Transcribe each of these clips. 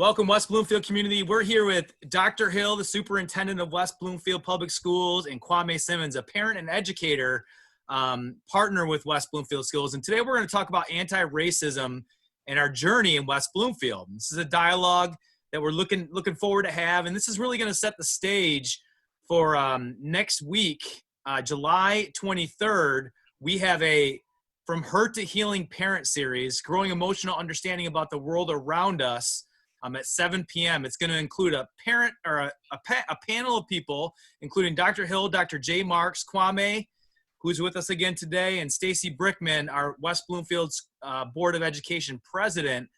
Welcome, West Bloomfield community. We're here with Dr. Hill, the superintendent of West Bloomfield Public Schools, and Kwame Simmons, a parent and educator partner with West Bloomfield Schools. And today we're going to talk about anti-racism and our journey in West Bloomfield. This is a dialogue that we're looking forward to have, and this is really going to set the stage for next week, July 23rd. We have a From Hurt to Healing Parent Series, growing emotional understanding about the world around us. At 7 p.m. It's going to include a parent or a panel of people, including Dr. Hill, Dr. J. Marks, Kwame, who's with us again today, and Stacy Brickman, our West Bloomfield's Board of Education president.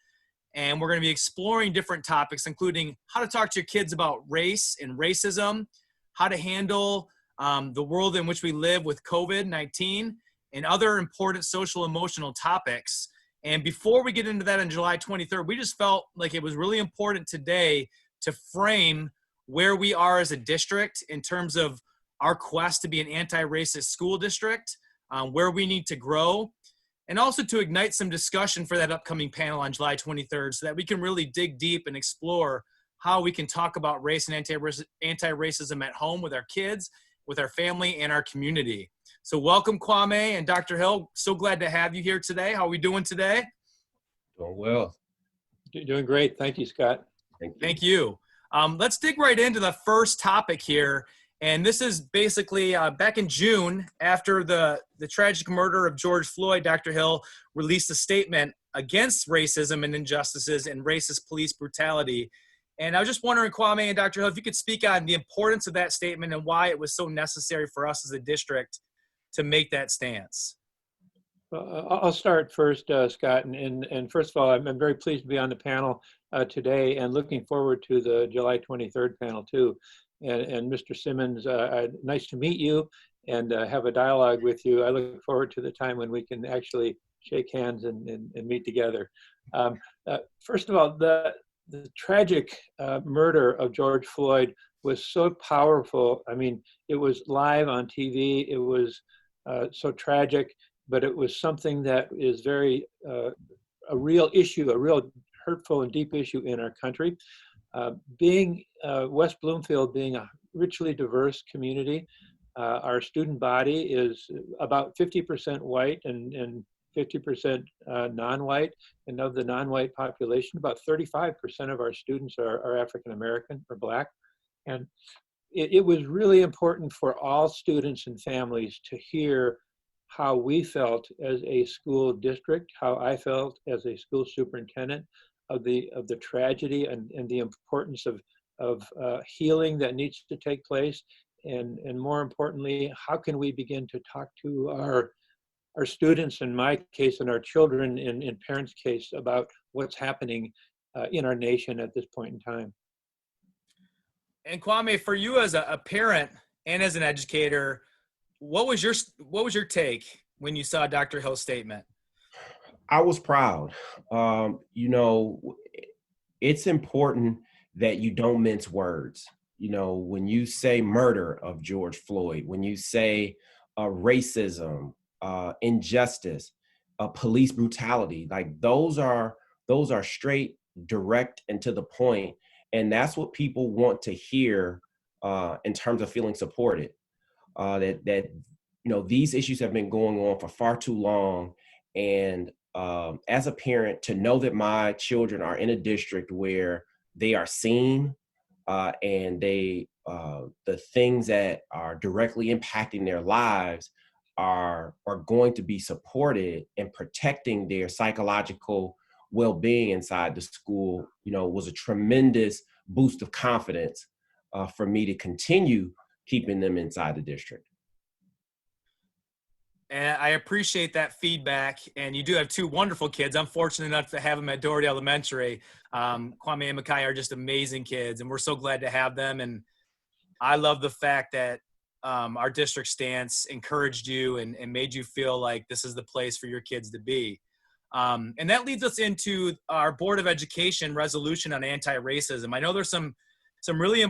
And we're going to be exploring different topics, including how to talk to your kids about race and racism, how to handle the world in which we live with COVID-19, and other important social emotional topics. And before we get into that on July 23rd, we just felt like it was really important today to frame where we are as a district in terms of our quest to be an anti-racist school district, where we need to grow, and also to ignite some discussion for that upcoming panel on July 23rd so that we can really dig deep and explore how we can talk about race and anti-racism at home with our kids, with our family, and our community. So welcome, Kwame and Dr. Hill. So glad to have you here today. How are we doing today? Doing well. Doing great. Thank you, Scott. Thank you. Let's dig right into the first topic here. And this is basically back in June, after the tragic murder of George Floyd, Dr. Hill released a statement against racism and injustices and racist police brutality. And I was just wondering, Kwame and Dr. Hill, if you could speak on the importance of that statement and why it was so necessary for us as a district to make that stance. I'll start first, Scott. And first of all, I'm very pleased to be on the panel today and looking forward to the July 23rd panel too. And Mr. Simmons, nice to meet you and have a dialogue with you. I look forward to the time when we can actually shake hands and meet together. First of all, the tragic murder of George Floyd was so powerful. I mean, it was live on TV. It was so tragic, but it was something that is very a real issue, a real hurtful and deep issue in our country. Being West Bloomfield being a richly diverse community, our student body is about 50% white and 50% non-white, and of the non-white population, about 35% of our students are African American or Black. And it was really important for all students and families to hear how we felt as a school district, how I felt as a school superintendent of the tragedy and the importance of healing that needs to take place, and more importantly, how can we begin to talk to our students, in my case, and our children in parents' case, about what's happening in our nation at this point in time. And Kwame, for you as a parent and as an educator, what was your take when you saw Dr. Hill's statement? I was proud. You know, it's important that you don't mince words. You know, when you say murder of George Floyd, when you say racism, injustice, police brutality, like those are straight, direct, and to the point. And that's what people want to hear in terms of feeling supported. That you know, these issues have been going on for far too long. And as a parent, to know that my children are in a district where they are seen and they the things that are directly impacting their lives are going to be supported, and protecting their psychological well-being inside the school, you know, was a tremendous boost of confidence for me to continue keeping them inside the district. And I appreciate that feedback. And you do have two wonderful kids. I'm fortunate enough to have them at Doherty Elementary. Kwame and Makai are just amazing kids, and we're so glad to have them. And I love the fact that our district stance encouraged you and made you feel like this is the place for your kids to be. And that leads us into our Board of Education resolution on anti-racism. I know there's some really